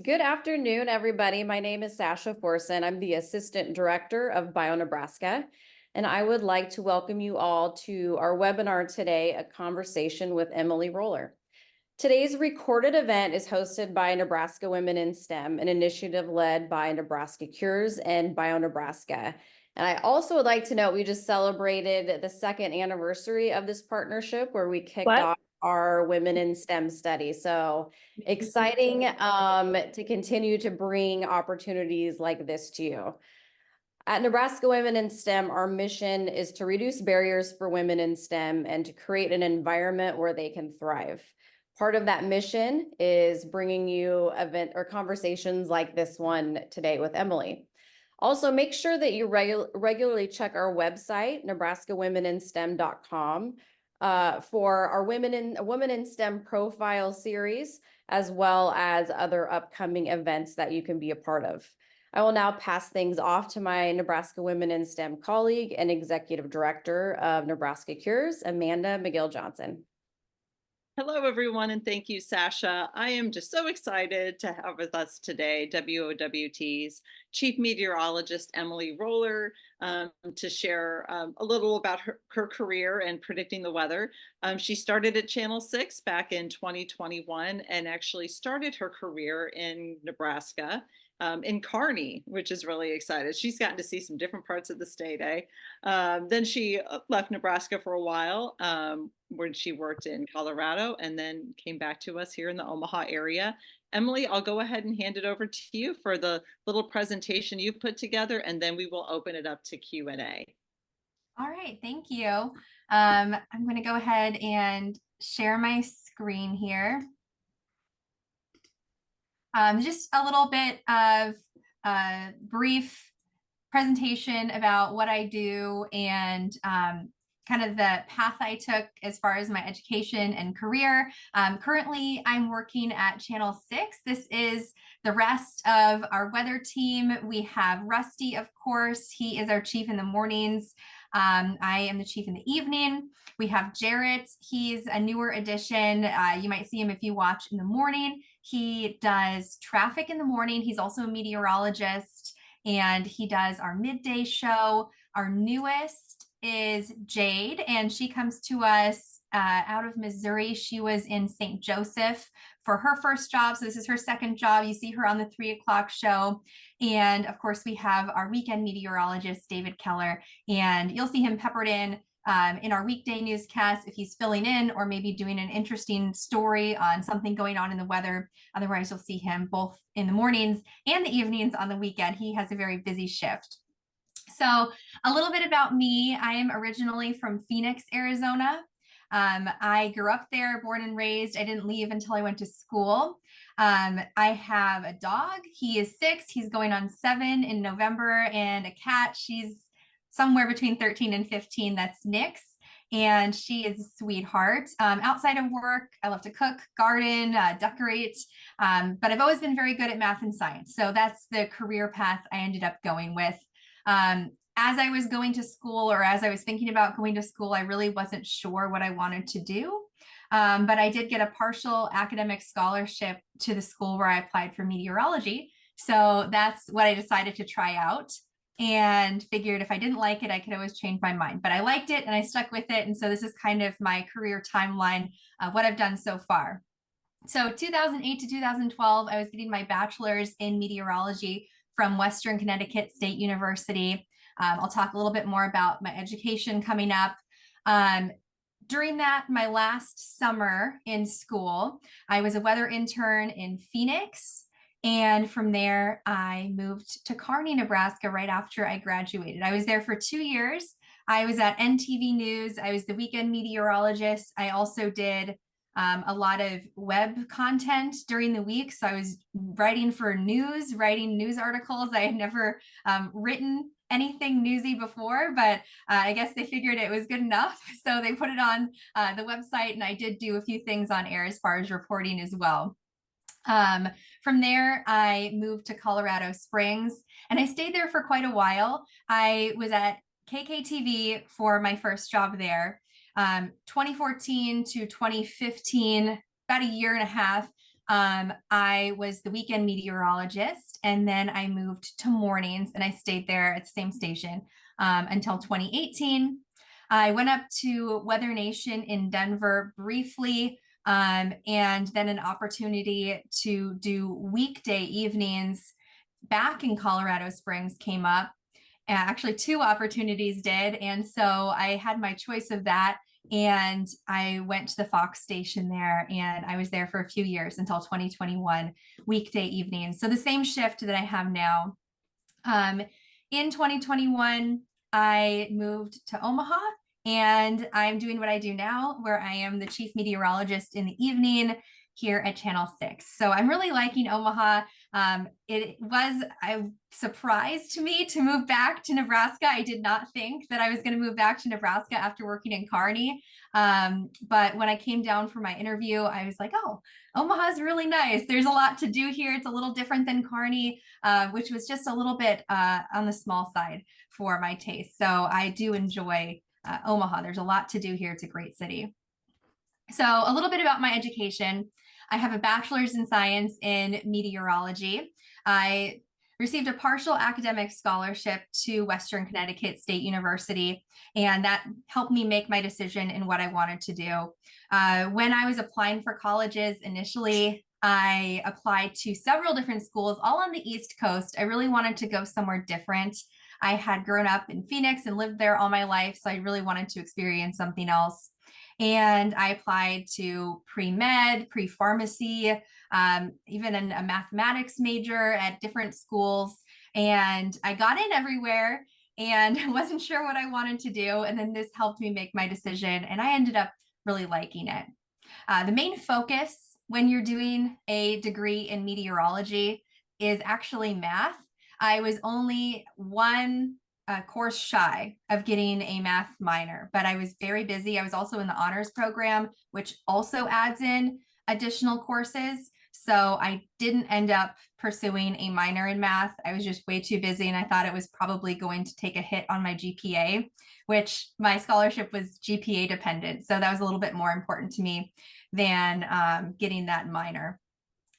Good afternoon, everybody. My name is Sasha Forson. I'm the Assistant Director of Nebraska, and I would like to welcome you all to our webinar today, A Conversation with Emily Roehler. Today's recorded event is hosted by Nebraska Women in STEM, an initiative led by Nebraska Cures and Nebraska. And I also would like to note we just celebrated the second anniversary of this partnership where we kicked off our Women in STEM study. So exciting to continue to bring opportunities like this to you. At Nebraska Women in STEM, our mission is to reduce barriers for women in STEM and to create an environment where they can thrive. Part of that mission is bringing you event or conversations like this one today with Emily. Also, make sure that you regularly check our website, nebraskawomeninstem.com, for our Women in STEM profile series, as well as other upcoming events that you can be a part of. I will now pass things off to my Nebraska Women in STEM colleague and Executive Director of Nebraska Cures, Amanda McGill-Johnson. Hello, everyone, and thank you, Sasha. I am just so excited to have with us today WOWT's Chief Meteorologist, Emily Roehler, to share a little about her career and predicting the weather. She started at Channel 6 back in 2021 and actually started her career in Nebraska. In Kearney, which is really excited. She's gotten to see some different parts of the state, eh? Then she left Nebraska for a while, where she worked in Colorado and then came back to us here in the Omaha area. Emily, I'll go ahead and hand it over to you for the little presentation you put together, and then we will open it up to Q&A. All right, thank you. I'm going to go ahead and share my screen here. Just a little bit of a brief presentation about what I do and kind of the path I took as far as my education and career. Currently, I'm working at Channel 6. This is the rest of our weather team. We have Rusty, of course. He is our chief in the mornings. I am the chief in the evening. We have Jarrett. He's a newer addition. You might see him if you watch in the morning. He does traffic in the morning. He's also a meteorologist, and he does our midday show. Our newest is Jade, and she comes to us out of Missouri. She was in St. Joseph for her first job. So this is her second job. You see her on the 3 o'clock show. And of course, we have our weekend meteorologist, David Keller, and you'll see him peppered in our weekday newscast if he's filling in or maybe doing an interesting story on something going on in the weather. Otherwise, you'll see him both in the mornings and the evenings on the weekend. He has a very busy shift. So a little bit about me. I am originally from Phoenix, Arizona. I grew up there, born and raised. I didn't leave until I went to school. I have a dog. He is 6. He's going on 7 in November, and a cat. She's somewhere between 13 and 15. That's Nyx, and she is a sweetheart. Outside of work, I love to cook, garden, decorate, but I've always been very good at math and science. So that's the career path I ended up going with. As I was going to school, or as I was thinking about going to school, I really wasn't sure what I wanted to do. But I did get a partial academic scholarship to the school where I applied for meteorology. So that's what I decided to try out, and figured if I didn't like it, I could always change my mind. But I liked it and I stuck with it. And so this is kind of my career timeline, what I've done so far. So 2008 to 2012, I was getting my bachelor's in meteorology from Western Connecticut State University. I'll talk a little bit more about my education coming up. During that, my last summer in school, I was a weather intern in Phoenix. And from there, I moved to Kearney, Nebraska right after I graduated. I was there for 2 years. I was at NTV News. I was the weekend meteorologist. I also did a lot of web content during the week. So I was writing for news, writing news articles. I had never written anything newsy before, but I guess they figured it was good enough. So they put it on the website, and I did do a few things on air as far as reporting as well. From there, I moved to Colorado Springs, and I stayed there for quite a while. I was at KKTV for my first job there. 2014 to 2015, about a year and a half, I was the weekend meteorologist, and then I moved to mornings, and I stayed there at the same station until 2018. I went up to Weather Nation in Denver briefly, and then an opportunity to do weekday evenings back in Colorado Springs came up. Actually, two opportunities did. And so I had my choice of that. And I went to the Fox station there, and I was there for a few years until 2021, weekday evenings. So the same shift that I have now. In 2021, I moved to Omaha, and I'm doing what I do now, where I am the chief meteorologist in the evening here at Channel 6. So I'm really liking Omaha. It was a surprise to me to move back to Nebraska. I did not think that I was going to move back to Nebraska after working in Kearney. But when I came down for my interview, I was like, oh, Omaha is really nice. There's a lot to do here. It's a little different than Kearney, which was just a little bit on the small side for my taste. So I do enjoy Omaha. There's a lot to do here. It's a great city. So a little bit about my education. I have a bachelor's in science in meteorology. I received a partial academic scholarship to Western Connecticut State University, and that helped me make my decision in what I wanted to do. When I was applying for colleges initially, I applied to several different schools, all on the East Coast. I really wanted to go somewhere different. I had grown up in Phoenix and lived there all my life, so I really wanted to experience something else. And I applied to pre-med, pre-pharmacy, even in a mathematics major at different schools. And I got in everywhere and wasn't sure what I wanted to do. And then this helped me make my decision, and I ended up really liking it. The main focus when you're doing a degree in meteorology is actually math. I was only one course shy of getting a math minor, but I was very busy. I was also in the honors program, which also adds in additional courses. So I didn't end up pursuing a minor in math. I was just way too busy, and I thought it was probably going to take a hit on my GPA, which my scholarship was GPA dependent. So that was a little bit more important to me than getting that minor.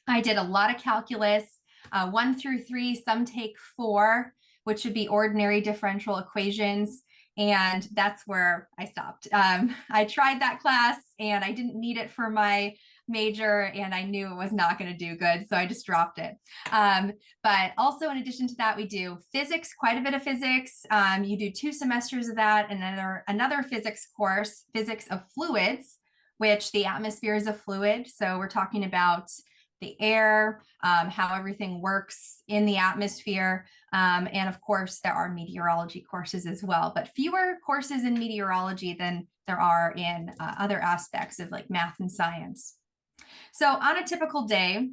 I did a lot of calculus, 1 through 3, some take 4, which would be ordinary differential equations. And that's where I stopped. I tried that class and I didn't need it for my major, and I knew it was not going to do good, so I just dropped it. But also, in addition to that, we do physics, quite a bit of physics. You do 2 semesters of that, and another physics course, physics of fluids, which the atmosphere is a fluid. So we're talking about the air, how everything works in the atmosphere. And of course, there are meteorology courses as well, but fewer courses in meteorology than there are in other aspects of like math and science. So on a typical day,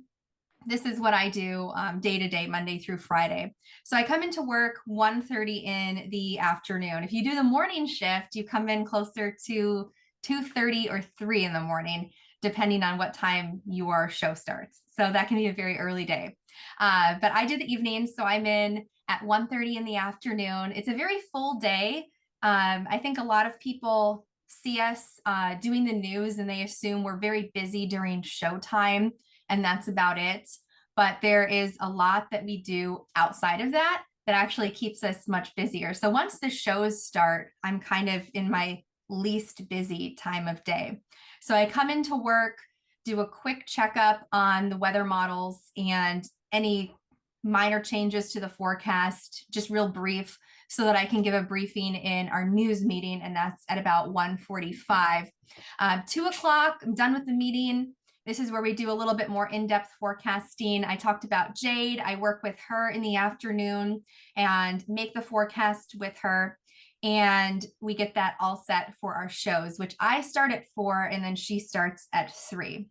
this is what I do day to day, Monday through Friday. So I come into work 1:30 in the afternoon. If you do the morning shift, you come in closer to 2:30 or 3 in the morning, depending on what time your show starts. So that can be a very early day. But I do the evenings, so I'm in at 1:30 in the afternoon. It's a very full day. I think a lot of people see us doing the news and they assume we're very busy during showtime, and that's about it. But there is a lot that we do outside of that that actually keeps us much busier. So once the shows start, I'm kind of in my least busy time of day. So I come into work, do a quick checkup on the weather models and any minor changes to the forecast, just real brief, so that I can give a briefing in our news meeting, and that's at about 1:45. 2 o'clock, I'm done with the meeting. This is where we do a little bit more in-depth forecasting. I talked about Jade. I work with her in the afternoon and make the forecast with her. And we get that all set for our shows, which I start at 4 and then she starts at 3.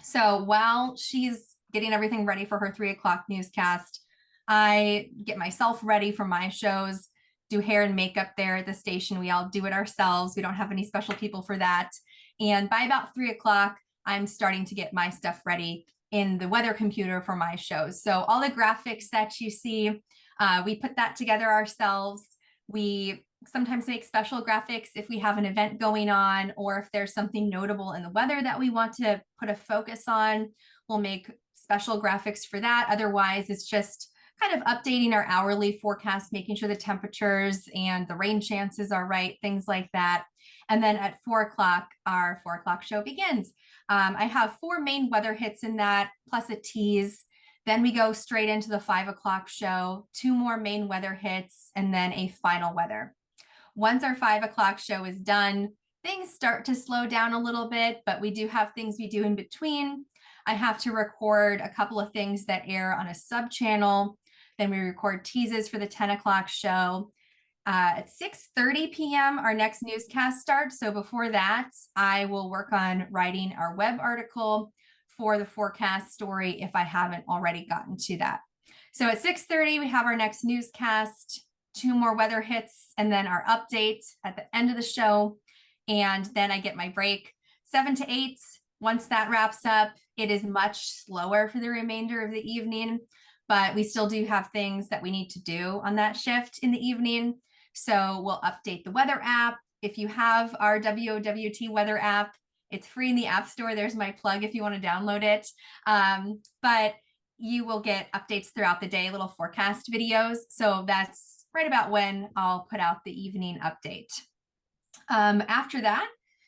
So while she's getting everything ready for her 3 o'clock newscast, I get myself ready for my shows, do hair and makeup there at the station. We all do it ourselves. We don't have any special people for that. And by about 3 o'clock, I'm starting to get my stuff ready in the weather computer for my shows. So all the graphics that you see, we put that together ourselves. We sometimes make special graphics if we have an event going on, or if there's something notable in the weather that we want to put a focus on. we'll make special graphics for that. Otherwise, it's just kind of updating our hourly forecast, making sure the temperatures and the rain chances are right, things like that. And then at 4 o'clock, our 4 o'clock show begins. I have 4 main weather hits in that, plus a tease. Then we go straight into the 5 o'clock show, 2 more main weather hits, and then a final weather. Once our 5 o'clock show is done, things start to slow down a little bit, but we do have things we do in between. I have to record a couple of things that air on a sub channel. Then we record teases for the 10 o'clock show. At 6:30 p.m., our next newscast starts. So before that, I will work on writing our web article for the forecast story if I haven't already gotten to that. So at 6:30, we have our next newscast, 2 more weather hits, and then our update at the end of the show. And then I get my break. 7 to 8, once that wraps up, it is much slower for the remainder of the evening, but we still do have things that we need to do on that shift in the evening. So we'll update the weather app. If you have our WOWT weather app, it's free in the App Store. There's my plug if you want to download it. But you will get updates throughout the day, little forecast videos. So that's right about when I'll put out the evening update. After that,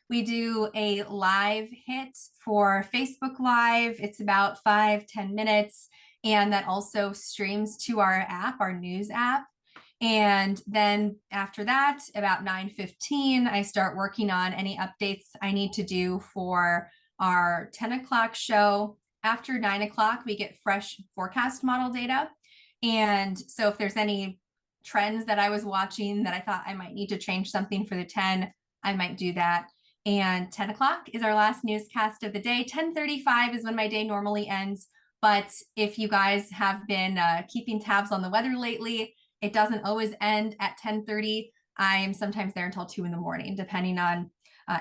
we do a live hit for Facebook Live. It's about 5-10 minutes. And that also streams to our app, our news app. And then after that, about 9:15, I start working on any updates I need to do for our 10 o'clock show. After 9 o'clock, we get fresh forecast model data. And so if there's any trends that I was watching that I thought I might need to change something for the 10, I might do that. And 10 o'clock is our last newscast of the day. 10:35 is when my day normally ends. But if you guys have been keeping tabs on the weather lately, it doesn't always end at 10:30. I am sometimes there until 2 in the morning, depending on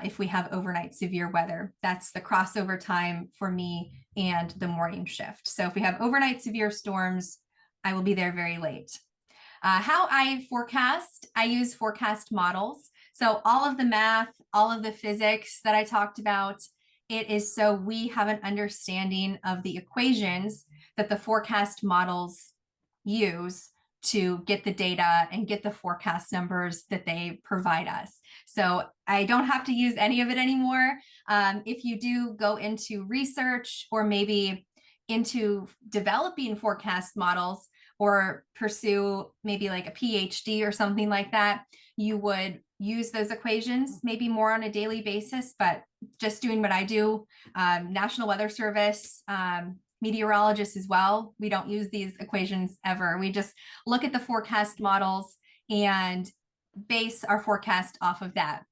if we have overnight severe weather. That's the crossover time for me and the morning shift. So if we have overnight severe storms, I will be there very late. How I forecast, I use forecast models. So all of the math, all of the physics that I talked about, it is so we have an understanding of the equations that the forecast models use to get the data and get the forecast numbers that they provide us. So I don't have to use any of it anymore. If you do go into research or maybe into developing forecast models or pursue maybe like a PhD or something like that, you would use those equations maybe more on a daily basis, but just doing what I do, National Weather Service, Meteorologist as well. We don't use these equations ever. We just look at the forecast models and base our forecast off of that.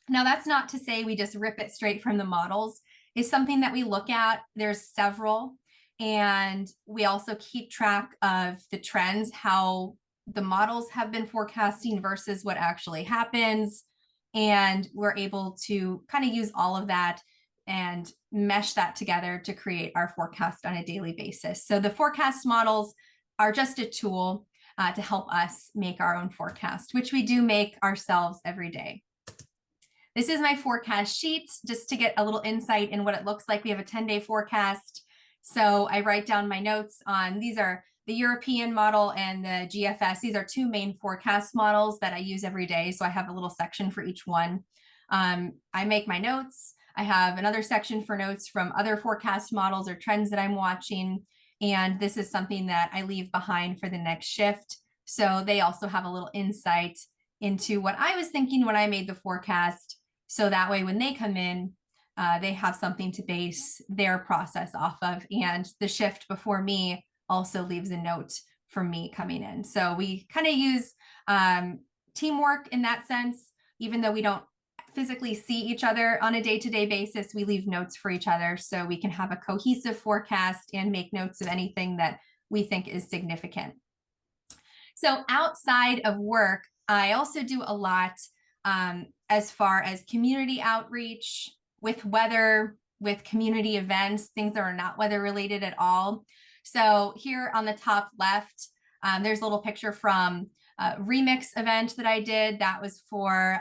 Now, that's not to say we just rip it straight from the models. It's something that we look at. There's several, and we also keep track of the trends, how the models have been forecasting versus what actually happens. And we're able to kind of use all of that and mesh that together to create our forecast on a daily basis. So the forecast models are just a tool to help us make our own forecast, which we do make ourselves every day. This is my forecast sheet, just to get a little insight in what it looks like. We have a 10-day forecast. So I write down my notes on, these are the European model and the GFS. These are 2 main forecast models that I use every day. So I have a little section for each one. I make my notes. I have another section for notes from other forecast models or trends that I'm watching. And this is something that I leave behind for the next shift. So they also have a little insight into what I was thinking when I made the forecast. So that way, when they come in, they have something to base their process off of. And the shift before me also leaves a note for me coming in. So we kind of use teamwork in that sense. Even though we don't physically see each other on a day-to-day basis, we leave notes for each other so we can have a cohesive forecast and make notes of anything that we think is significant. So outside of work, I also do a lot as far as community outreach with weather, with community events, things that are not weather related at all. So here on the top left, there's a little picture from a remix event that I did. That was for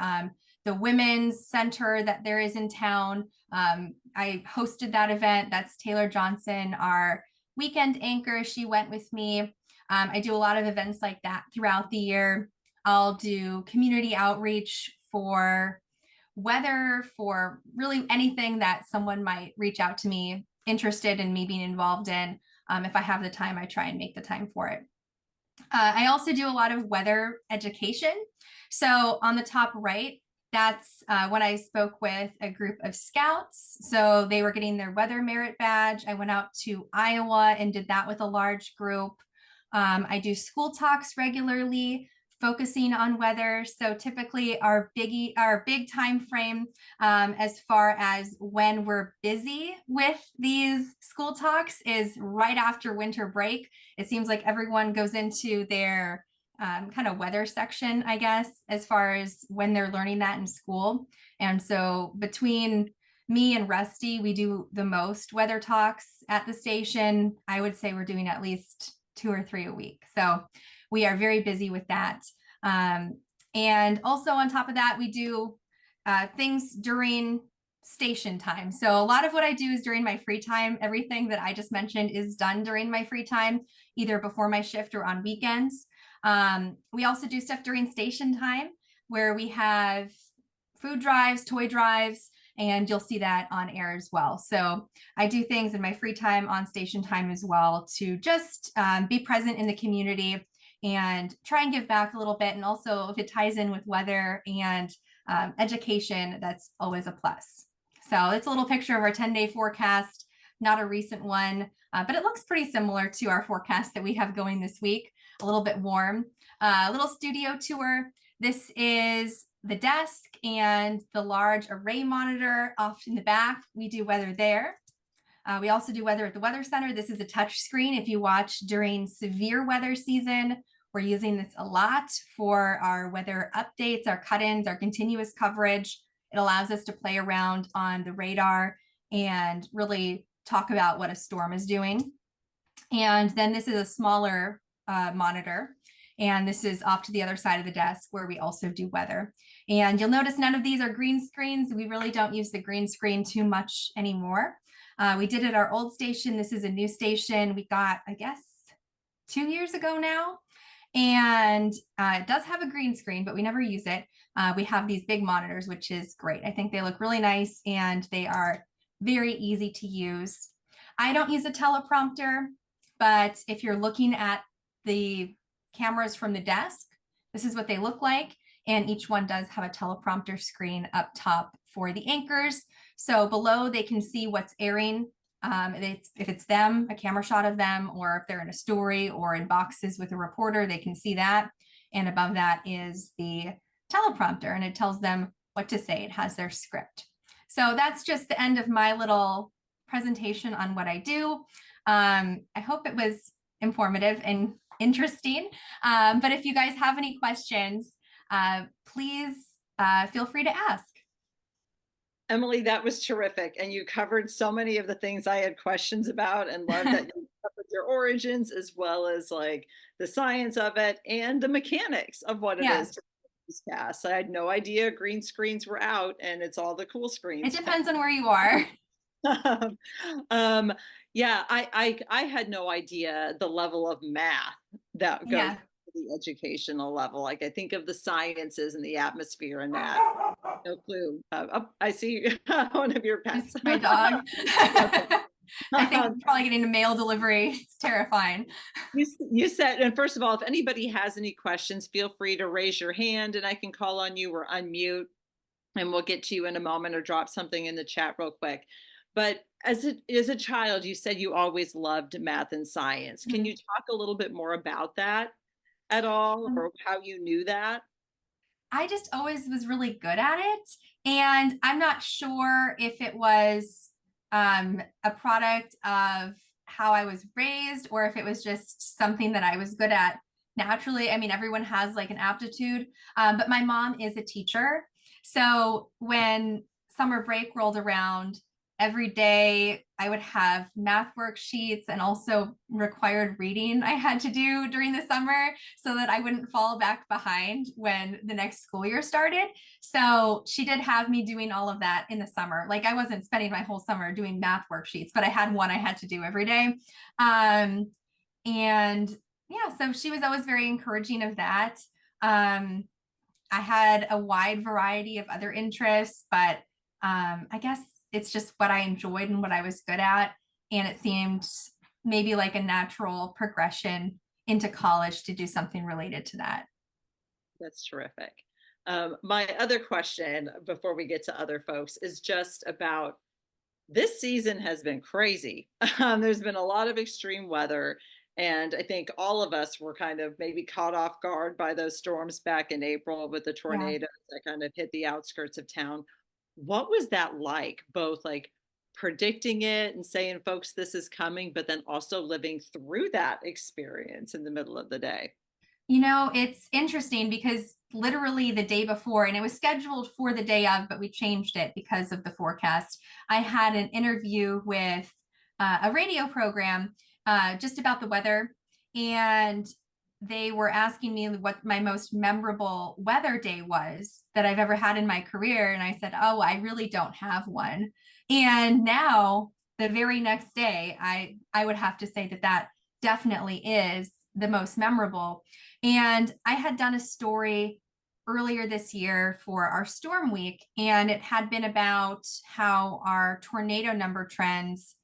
the Women's Center that there is in town. I hosted that event. That's Taylor Johnson, our weekend anchor. She went with me. I do a lot of events like that throughout the year. I'll do community outreach for weather, for really anything that someone might reach out to me interested in me being involved in. If I have the time, I try and make the time for it. I also do a lot of weather education. So on the top right, that's when I spoke with a group of scouts. So they were getting their weather merit badge. I went out to Iowa and did that with a large group. I do school talks regularly, focusing on weather. So typically our big time frame as far as when we're busy with these school talks is right after winter break. It seems like everyone goes into their kind of weather section, I guess, as far as when they're learning that in school. And so between me and Rusty, we do the most weather talks at the station. I would say we're doing at least 2 or 3 a week. So we are very busy with that. And also on top of that, we do things during station time. So a lot of what I do is during my free time. Everything that I just mentioned is done during my free time, either before my shift or on weekends. We also do stuff during station time where we have food drives, toy drives, and you'll see that on air as well. So I do things in my free time on station time as well to just be present in the community and try and give back a little bit. And also if it ties in with weather and education, that's always a plus. So it's a little picture of our 10-day forecast, not a recent one, but it looks pretty similar to our forecast that we have going this week, a little bit warm. A little studio tour. This is the desk and the large array monitor off in the back. We do weather there. We also do weather at the Weather Center. This is a touch screen. If you watch during severe weather season, we're using this a lot for our weather updates, our cut-ins, our continuous coverage. It allows us to play around on the radar and really talk about what a storm is doing. And then this is a smaller monitor. And this is off to the other side of the desk where we also do weather. And you'll notice none of these are green screens. We really don't use the green screen too much anymore. We did at our old station. This is a new station we got, I guess, 2 years ago now. And it does have a green screen, but we never use it. We have these big monitors, which is great. I think they look really nice and they are very easy to use. I don't use a teleprompter, but if you're looking at the cameras from the desk, this is what they look like. And each one does have a teleprompter screen up top for the anchors. So below they can see what's airing. If it's them, a camera shot of them, or if they're in a story or in boxes with a reporter, they can see that. And above that is the teleprompter and it tells them what to say. It has their script. So that's just the end of my little presentation on what I do. I hope it was informative and interesting. But if you guys have any questions, please feel free to ask. Emily, that was terrific. And you covered so many of the things I had questions about and love that you covered your origins as well as like the science of it and the mechanics of what it is to newscast. I had no idea green screens were out and it's all the cool screens. It depends on where you are. Yeah, I had no idea the level of math that goes to the educational level. Like I think of the sciences and the atmosphere and that. No clue. I see one of your pets. It's my dog. I think I'm probably getting a mail delivery. It's terrifying. You said, and first of all, if anybody has any questions, feel free to raise your hand and I can call on you or unmute and we'll get to you in a moment or drop something in the chat real quick. But as a child, you said you always loved math and science. Can you talk a little bit more about that at all or how you knew that? I just always was really good at it. And I'm not sure if it was a product of how I was raised or if it was just something that I was good at naturally. I mean, everyone has like an aptitude, but my mom is a teacher. So when summer break rolled around, every day I would have math worksheets and also required reading I had to do during the summer so that I wouldn't fall back behind when the next school year started. So she did have me doing all of that in the summer. Like I wasn't spending my whole summer doing math worksheets, but I had one I had to do every day. And yeah, so she was always very encouraging of that. I had a wide variety of other interests, but I guess it's just what I enjoyed and what I was good at. And it seemed maybe like a natural progression into college to do something related to that. That's terrific. My other question before we get to other folks is just about this season has been crazy. There's been a lot of extreme weather. And I think all of us were kind of maybe caught off guard by those storms back in April with the Yeah. tornadoes that kind of hit the outskirts of town. What was that like? Both like predicting it and saying, folks, this is coming, but then also living through that experience in the middle of the day. You know, it's interesting because literally the day before, and it was scheduled for the day of, but we changed it because of the forecast. I had an interview with a radio program just about the weather. And they were asking me what my most memorable weather day was that I've ever had in my career. And I said, oh, I really don't have one. And now, the very next day, I would have to say that that definitely is the most memorable. And I had done a story earlier this year for our storm week, and it had been about how our tornado number trends,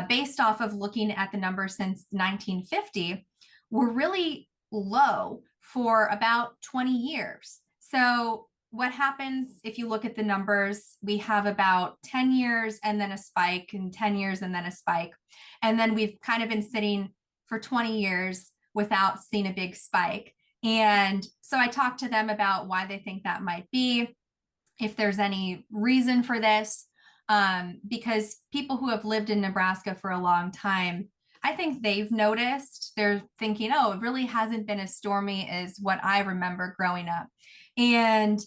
based off of looking at the numbers since 1950, were really low for about 20 years. So what happens if you look at the numbers, we have about 10 years and then a spike, and 10 years and then a spike. And then we've kind of been sitting for 20 years without seeing a big spike. And so I talked to them about why they think that might be, if there's any reason for this, because people who have lived in Nebraska for a long time, I think they've noticed, they're thinking, oh, it really hasn't been as stormy as what I remember growing up. And,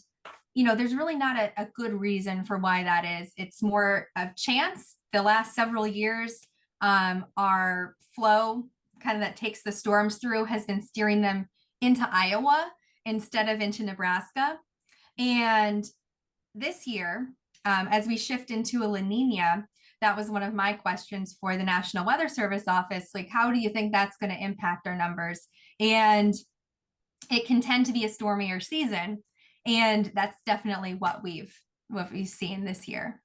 you know, there's really not a good reason for why that is. It's more of chance. The last several years, our flow kind of that takes the storms through has been steering them into Iowa instead of into Nebraska. And this year, as we shift into a La Nina, that was one of my questions for the National Weather Service office. Like, how do you think that's going to impact our numbers? And it can tend to be a stormier season. And that's definitely what we've seen this year.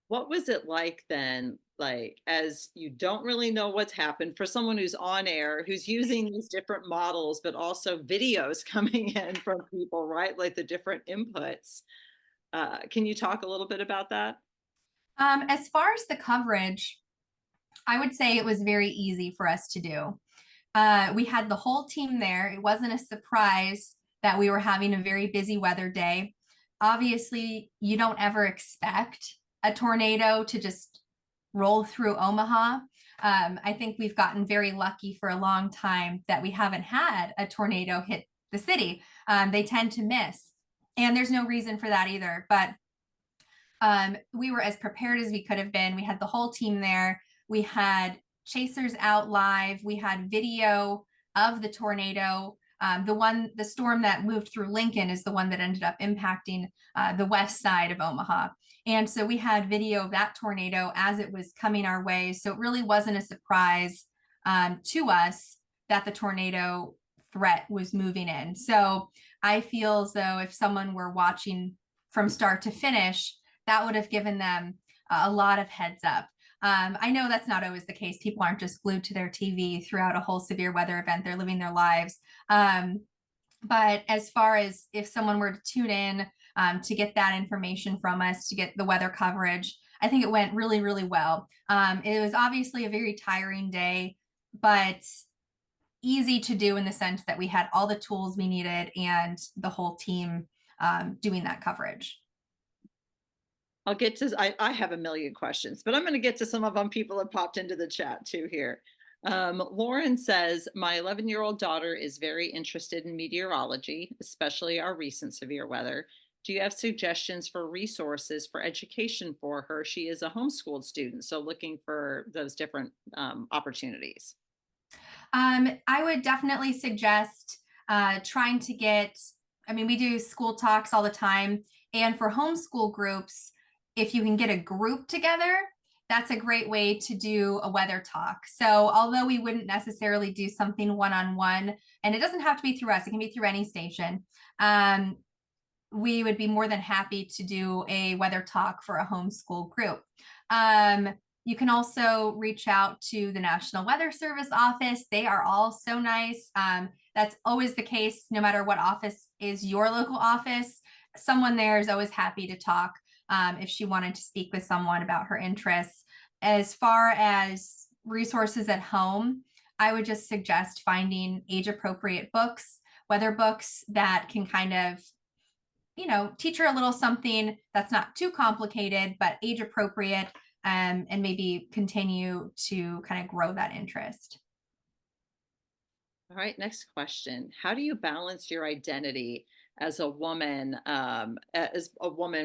What was it like then? Like, as you don't really know what's happened, for someone who's on air, who's using these different models, but also videos coming in from people, right? Like the different inputs. Can you talk a little bit about that? As far as the coverage, I would say it was very easy for us to do. We had the whole team there. It wasn't a surprise that we were having a very busy weather day. Obviously, you don't ever expect a tornado to just roll through Omaha. I think we've gotten very lucky for a long time that we haven't had a tornado hit the city. They tend to miss, and there's no reason for that either. But we were as prepared as we could have been. We had the whole team there. We had chasers out live. We had video of the tornado. The storm that moved through Lincoln is the one that ended up impacting the west side of Omaha. And so we had video of that tornado as it was coming our way. So it really wasn't a surprise to us that the tornado threat was moving in. So I feel as though if someone were watching from start to finish, that would have given them a lot of heads up. I know that's not always the case. People aren't just glued to their TV throughout a whole severe weather event. They're living their lives. But as far as if someone were to tune in to get that information from us, to get the weather coverage, I think it went really, really well. It was obviously a very tiring day, but easy to do in the sense that we had all the tools we needed and the whole team doing that coverage. I'll get to, I have a million questions, but I'm going to get to some of them. People have popped into the chat too here. Lauren says, my 11-year-old daughter is very interested in meteorology, especially our recent severe weather. Do you have suggestions for resources for education for her? She is a homeschooled student, so looking for those different opportunities. I would definitely suggest trying to get, I mean, we do school talks all the time. And for homeschool groups, if you can get a group together, that's a great way to do a weather talk. So, although we wouldn't necessarily do something one-on-one, and it doesn't have to be through us, it can be through any station. We would be more than happy to do a weather talk for a homeschool group. You can also reach out to the National Weather Service office. They are all so nice. That's always the case, no matter what office is your local office. Someone there is always happy to talk if she wanted to speak with someone about her interests. As far as resources at home, I would just suggest finding age-appropriate books, weather books that can kind of teach her a little something that's not too complicated, but age appropriate, and maybe continue to kind of grow that interest. All right, next question. How do you balance your identity as a woman,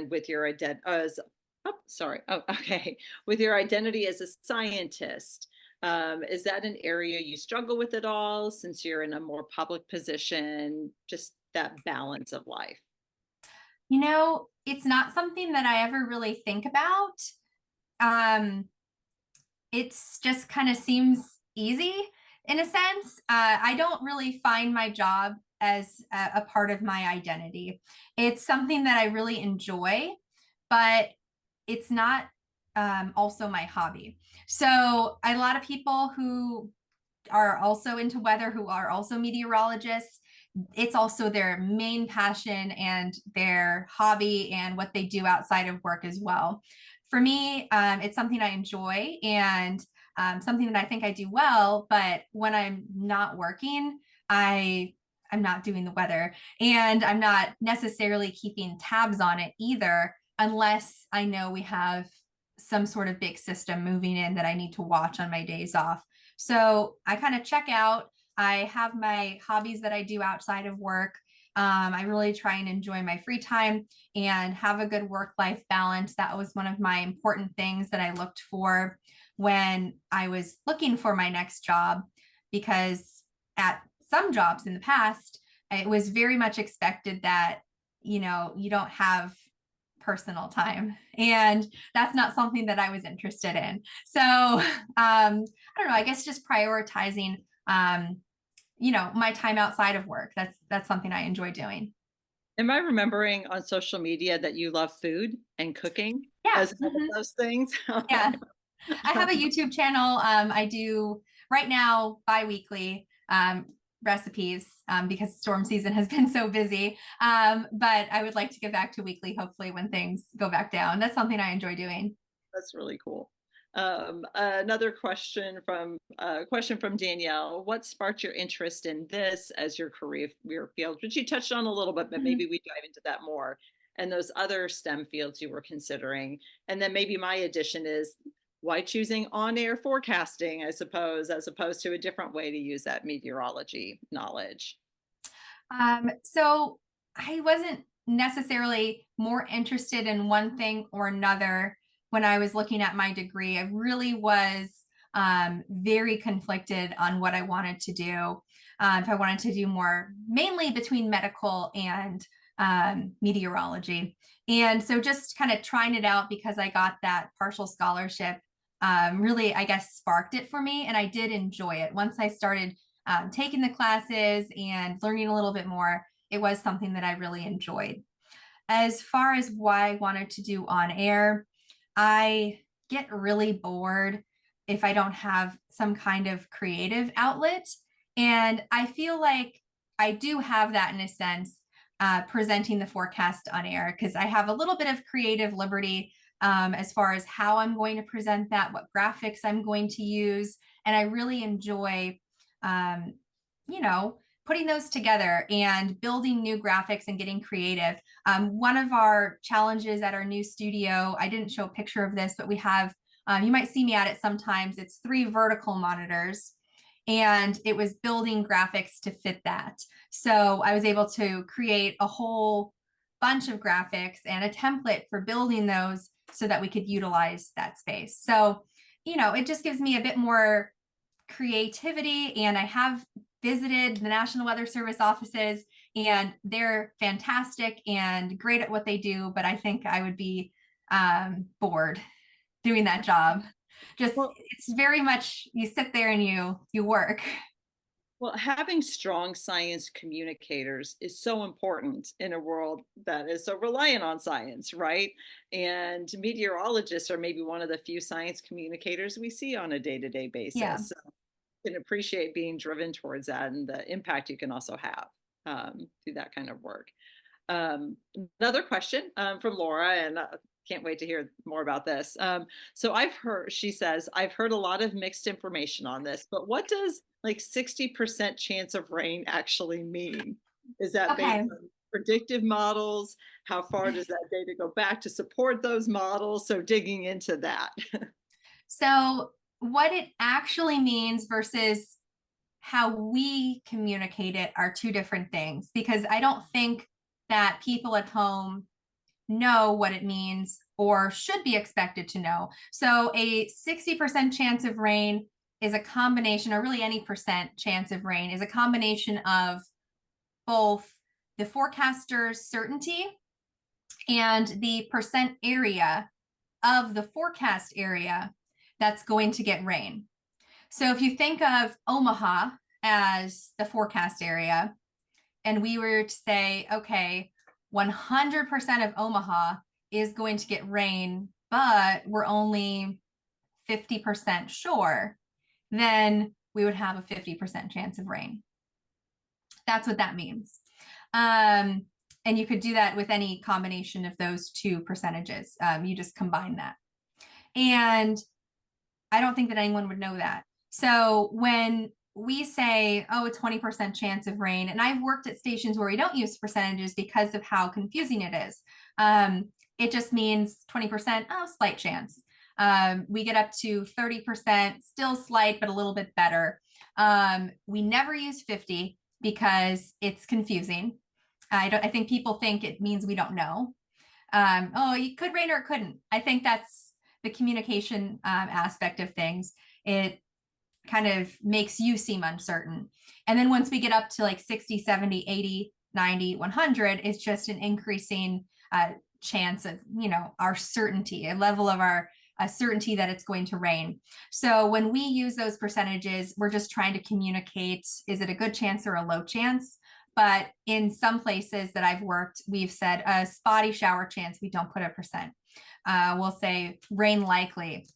with your identity with your identity as a scientist? Is that an area you struggle with at all since you're in a more public position? Just that balance of life. It's not something that I ever really think about. It's just kind of seems easy in a sense. I don't really find my job as a part of my identity. It's something that I really enjoy, but it's not also my hobby. So a lot of people who are also into weather, who are also meteorologists, it's also their main passion and their hobby and what they do outside of work as well. For me, it's something I enjoy and something that I think I do well. But when I'm not working, I'm not doing the weather, and I'm not necessarily keeping tabs on it either, unless I know we have some sort of big system moving in that I need to watch on my days off. So I kind of check out. I have my hobbies that I do outside of work. I really try and enjoy my free time and have a good work-life balance. That was one of my important things that I looked for when I was looking for my next job, because at some jobs in the past, it was very much expected that, you don't have personal time. And that's not something that I was interested in. So I don't know, I guess just prioritizing my time outside of work. That's something I enjoy doing. Am I remembering on social media that you love food and cooking Yeah. as one of those things? Yeah. I have a YouTube channel. I do right now bi-weekly recipes because storm season has been so busy. But I would like to get back to weekly, hopefully, when things go back down. That's something I enjoy doing. That's really cool. Another question from Danielle. What sparked your interest in this as your career field, which you touched on a little bit, but maybe we dive into that more, and those other STEM fields you were considering. And then maybe my addition is, why choosing on-air forecasting, I suppose, as opposed to a different way to use that meteorology knowledge? So I wasn't necessarily more interested in one thing or another when I was looking at my degree. I really was very conflicted on what I wanted to do. If I wanted to do more, mainly between medical and meteorology. And so just kind of trying it out because I got that partial scholarship really, I guess, sparked it for me. And I did enjoy it. Once I started taking the classes and learning a little bit more, it was something that I really enjoyed. As far as why I wanted to do on air, I get really bored if I don't have some kind of creative outlet. And I feel like I do have that in a sense, presenting the forecast on air, because I have a little bit of creative liberty as far as how I'm going to present that, what graphics I'm going to use. And I really enjoy, putting those together and building new graphics and getting creative. One of our challenges at our new studio, I didn't show a picture of this, but we have, you might see me at it sometimes, it's 3 vertical monitors, and it was building graphics to fit that. So I was able to create a whole bunch of graphics and a template for building those so that we could utilize that space. So, it just gives me a bit more creativity. And I have visited the National Weather Service offices, and they're fantastic and great at what they do. But I think I would be bored doing that job. It's very much, you sit there and you work. Well, having strong science communicators is so important in a world that is so reliant on science, right? And meteorologists are maybe one of the few science communicators we see on a day-to-day Yeah. basis. So I can appreciate being driven towards that and the impact you can also have through that kind of work. Another question from Laura, and can't wait to hear more about this. So she says, I've heard a lot of mixed information on this, but what does like 60% chance of rain actually mean? Is that based on predictive models? How far does that data go back to support those models? So digging into that. So what it actually means versus how we communicate it are two different things, because I don't think that people at home know what it means or should be expected to know. So a 60% chance of rain is a combination, or really any percent chance of rain is a combination of both the forecaster's certainty and the percent area of the forecast area that's going to get rain. So if you think of Omaha as the forecast area, and we were to say, okay, 100% of Omaha is going to get rain, but we're only 50% sure, then we would have a 50% chance of rain. That's what that means. And you could do that with any combination of those two percentages. You just combine that. And I don't think that anyone would know that. So when we say, oh, a 20% chance of rain, and I've worked at stations where we don't use percentages because of how confusing it is. It just means 20%, oh, slight chance. We get up to 30%, still slight, but a little bit better. We never use 50 because it's confusing. I think people think it means we don't know. Oh, it could rain or it couldn't. I think that's the communication aspect of things. It kind of makes you seem uncertain. And then once we get up to like 60, 70, 80, 90, 100, it's just an increasing chance of, our certainty, a level of our certainty that it's going to rain. So when we use those percentages, we're just trying to communicate, is it a good chance or a low chance? But in some places that I've worked, we've said a spotty shower chance, we don't put a percent. We'll say rain likely,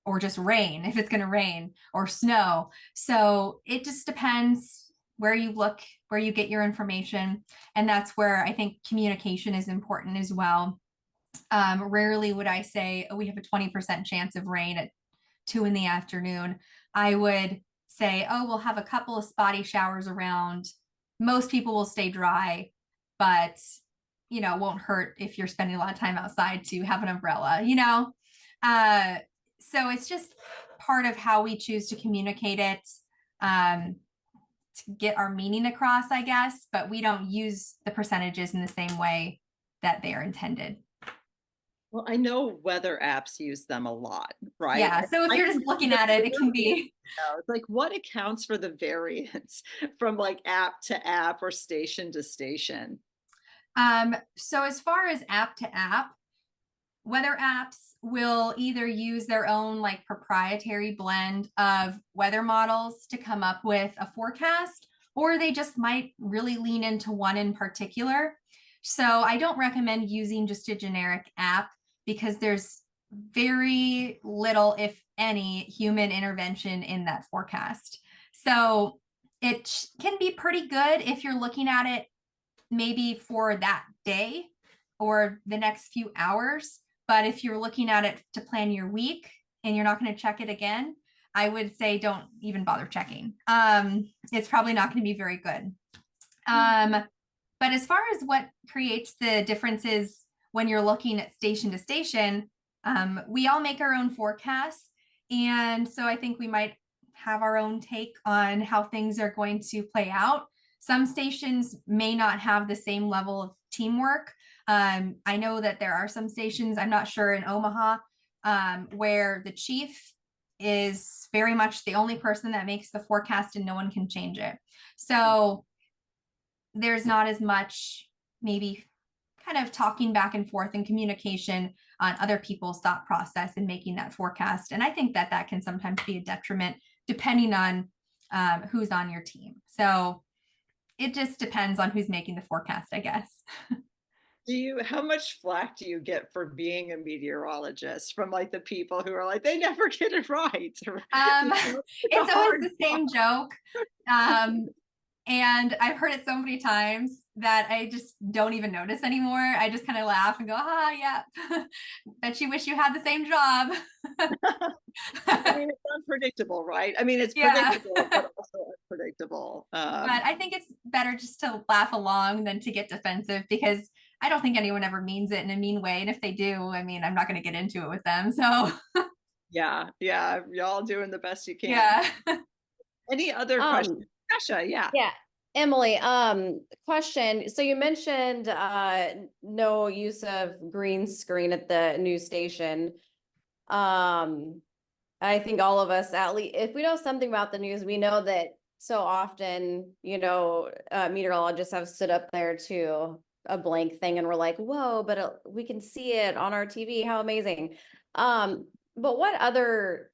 or just rain if it's going to rain, or snow. So it just depends where you look, where you get your information. And that's where I think communication is important as well. Rarely would I say, oh, we have a 20% chance of rain at 2 p.m. I would say, oh, we'll have a couple of spotty showers around. Most people will stay dry, but it won't hurt if you're spending a lot of time outside to have an umbrella, so it's just part of how we choose to communicate it, to get our meaning across, I guess, but we don't use the percentages in the same way that they are intended. Well, I know weather apps use them a lot, right? Yeah. So if you're just looking at it, it can be. It's like what accounts for the variance from like app to app or station to station? So as far as app to app, weather apps will either use their own like proprietary blend of weather models to come up with a forecast, or they just might really lean into one in particular. So I don't recommend using just a generic app because there's very little, if any, human intervention in that forecast. So it can be pretty good if you're looking at it maybe for that day or the next few hours. But if you're looking at it to plan your week and you're not going to check it again, I would say don't even bother checking. It's probably not going to be very good. But as far as what creates the differences when you're looking at station to station, we all make our own forecasts. And so I think we might have our own take on how things are going to play out. Some stations may not have the same level of teamwork. I know that there are some stations, I'm not sure in Omaha, where the chief is very much the only person that makes the forecast and no one can change it. So there's not as much maybe kind of talking back and forth and communication on other people's thought process in making that forecast. And I think that that can sometimes be a detriment depending on who's on your team. So it just depends on who's making the forecast, I guess. How much flack do you get for being a meteorologist from like the people who are like, they never get it right? It's always the same joke. And I've heard it so many times that I just don't even notice anymore. I just kind of laugh and go, yeah. Bet you wish you had the same job. I mean, it's unpredictable, right? I mean, it's predictable, but also unpredictable. But I think it's better just to laugh along than to get defensive, because I don't think anyone ever means it in a mean way. And if they do, I mean, I'm not going to get into it with them. So yeah, y'all doing the best you can. Yeah. Any other questions? Sasha, yeah. Yeah. Emily, question. So you mentioned no use of green screen at the news station. I think all of us, at least if we know something about the news, we know that so often, meteorologists have stood up there to a blank thing and we're like, whoa, but we can see it on our TV. How amazing. But what other,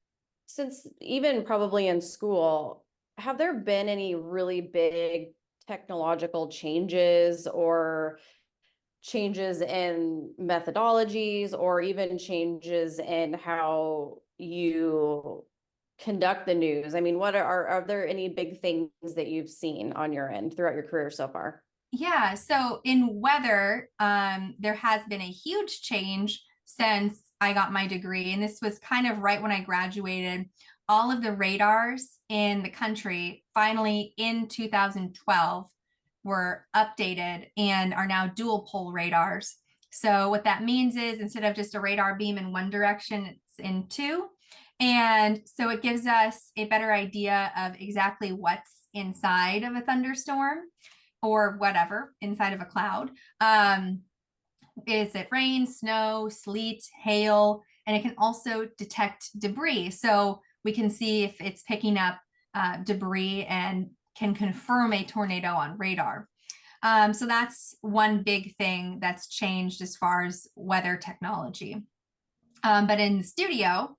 since even probably in school, have there been any really big technological changes or changes in methodologies or even changes in how you conduct the news? I mean, what are there any big things that you've seen on your end throughout your career so far? Yeah, so in weather, there has been a huge change since I got my degree. And this was kind of right when I graduated. All of the radars in the country finally in 2012 were updated and are now dual pole radars. So what that means is instead of just a radar beam in one direction, it's in two. And so it gives us a better idea of exactly what's inside of a thunderstorm or whatever inside of a cloud. Is it rain, snow, sleet, hail? And it can also detect debris. So we can see if it's picking up debris and can confirm a tornado on radar. So that's one big thing that's changed as far as weather technology. But in the studio,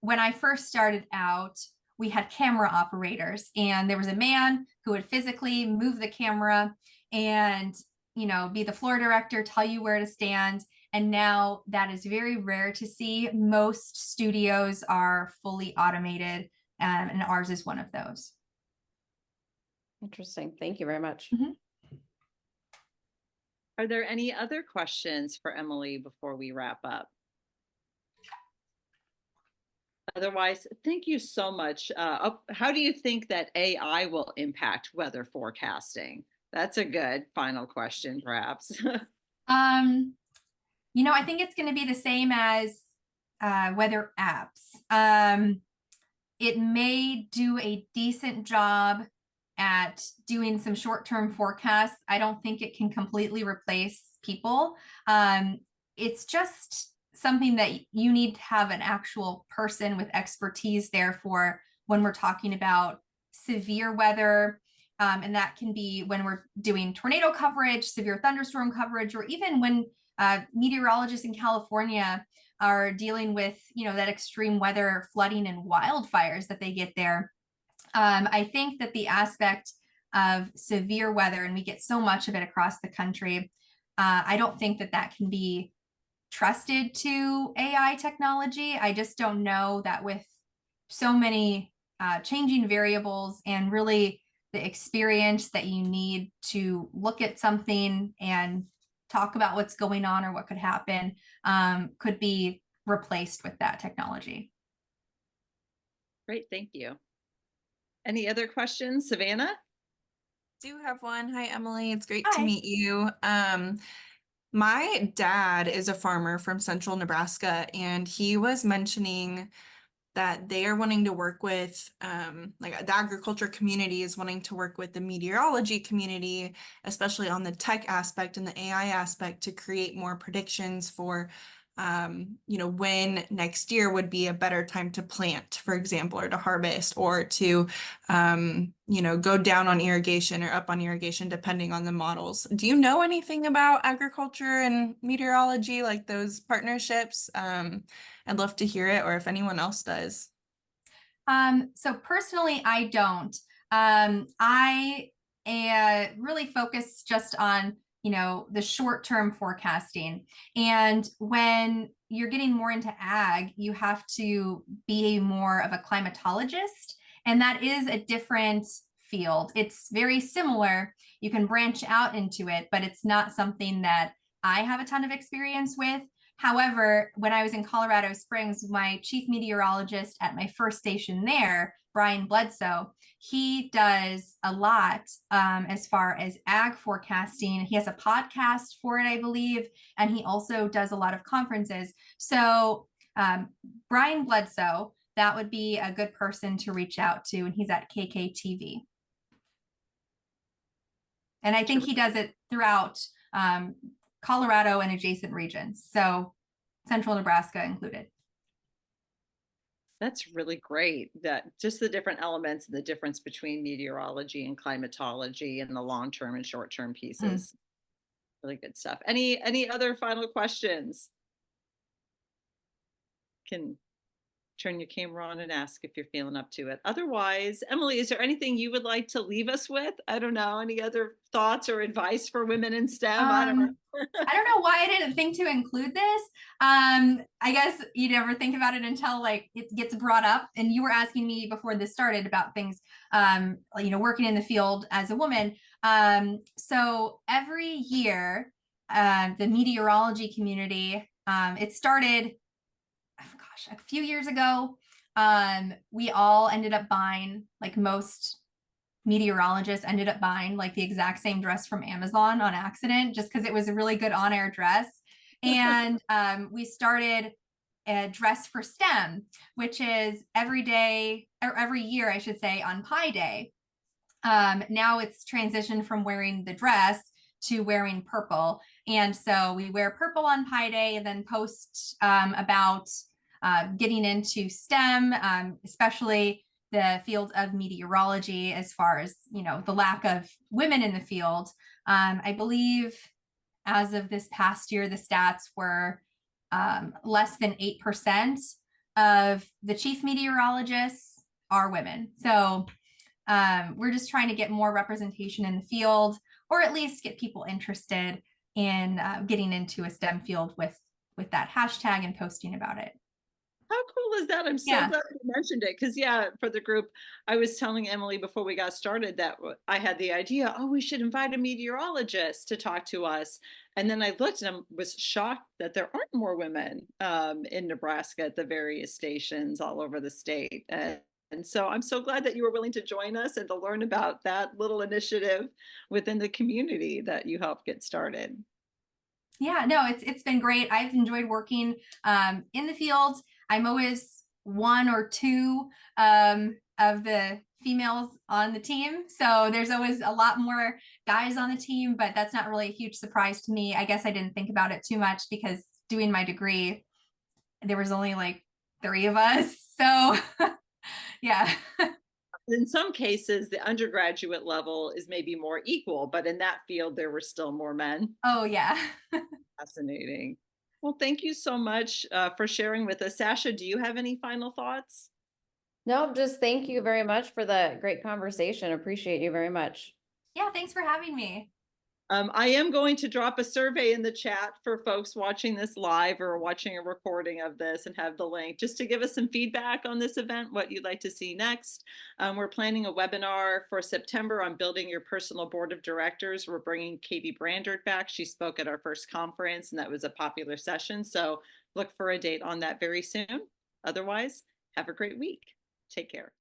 when I first started out, we had camera operators, and there was a man who would physically move the camera and, be the floor director, tell you where to stand. And now that is very rare to see. Most studios are fully automated, and ours is one of those. Interesting. Thank you very much. Mm-hmm. Are there any other questions for Emily before we wrap up? Otherwise, thank you so much. How do you think that AI will impact weather forecasting? That's a good final question, perhaps. I think it's going to be the same as weather apps. It may do a decent job at doing some short-term forecasts. I don't think it can completely replace people. It's just something that you need to have an actual person with expertise there for when we're talking about severe weather. And that can be when we're doing tornado coverage, severe thunderstorm coverage, or even when meteorologists in California are dealing with, that extreme weather, flooding and wildfires that they get there. I think that the aspect of severe weather, and we get so much of it across the country, I don't think that that can be trusted to AI technology. I just don't know that with so many changing variables and really the experience that you need to look at something and talk about what's going on or what could happen could be replaced with that technology. Great, thank you. Any other questions, Savannah? Do have one. Hi, Emily. It's great Hi. to meet you. My dad is a farmer from central Nebraska, and he was mentioning that they are wanting to work with, like the agriculture community is wanting to work with the meteorology community, especially on the tech aspect and the AI aspect, to create more predictions for when next year would be a better time to plant, for example, or to harvest, or to, go down on irrigation or up on irrigation, depending on the models. Do you know anything about agriculture and meteorology, like those partnerships? I'd love to hear it, or if anyone else does. So personally, I don't. I really focus just on, the short-term forecasting. And when you're getting more into ag, you have to be more of a climatologist, and that is a different field. It's very similar. You can branch out into it, but it's not something that I have a ton of experience with. However, when I was in Colorado Springs, my chief meteorologist at my first station there, Brian Bledsoe, he does a lot as far as ag forecasting. He has a podcast for it, I believe, and he also does a lot of conferences. So Brian Bledsoe, that would be a good person to reach out to, and he's at KKTV. And I think he does it throughout Colorado and adjacent regions, so central Nebraska included. That's really great, that just the different elements and the difference between meteorology and climatology and the long-term and short-term pieces. Really good stuff. Any other final questions? Can turn your camera on and ask if you're feeling up to it. Otherwise, Emily, is there anything you would like to leave us with? I don't know, any other thoughts or advice for women in STEM? I don't know. I don't know why I didn't think to include this. I guess you never think about it until like it gets brought up. And you were asking me before this started about things, working in the field as a woman. So every year, the meteorology community, it started, a few years ago. We all ended up buying, like most meteorologists ended up buying, like the exact same dress from Amazon on accident, just because it was a really good on-air dress. And we started a Dress for STEM, which is every day, or every year, I should say, on Pi Day. Now it's transitioned from wearing the dress to wearing purple. And so we wear purple on Pi Day and then post about getting into STEM, especially the field of meteorology, as far as, the lack of women in the field. I believe as of this past year, the stats were less than 8% of the chief meteorologists are women. So we're just trying to get more representation in the field, or at least get people interested in getting into a STEM field with that hashtag and posting about it. How cool is that? I'm so glad you mentioned it, because for the group, I was telling Emily before we got started that I had the idea, we should invite a meteorologist to talk to us. And then I looked and I was shocked that there aren't more women in Nebraska at the various stations all over the state. And so I'm so glad that you were willing to join us and to learn about that little initiative within the community that you helped get started. Yeah, no, it's been great. I've enjoyed working in the field. I'm always one or two of the females on the team. So there's always a lot more guys on the team, but that's not really a huge surprise to me. I guess I didn't think about it too much because doing my degree, there was only like 3 of us. So yeah. In some cases, the undergraduate level is maybe more equal, but in that field, there were still more men. Oh, yeah. Fascinating. Well, thank you so much for sharing with us. Sasha, do you have any final thoughts? No, just thank you very much for the great conversation. Appreciate you very much. Yeah, thanks for having me. I am going to drop a survey in the chat for folks watching this live or watching a recording of this, and have the link just to give us some feedback on this event, what you'd like to see next. We're planning a webinar for September on building your personal board of directors. We're bringing Katie Brandert back. She spoke at our first conference and that was a popular session. So look for a date on that very soon. Otherwise, have a great week. Take care.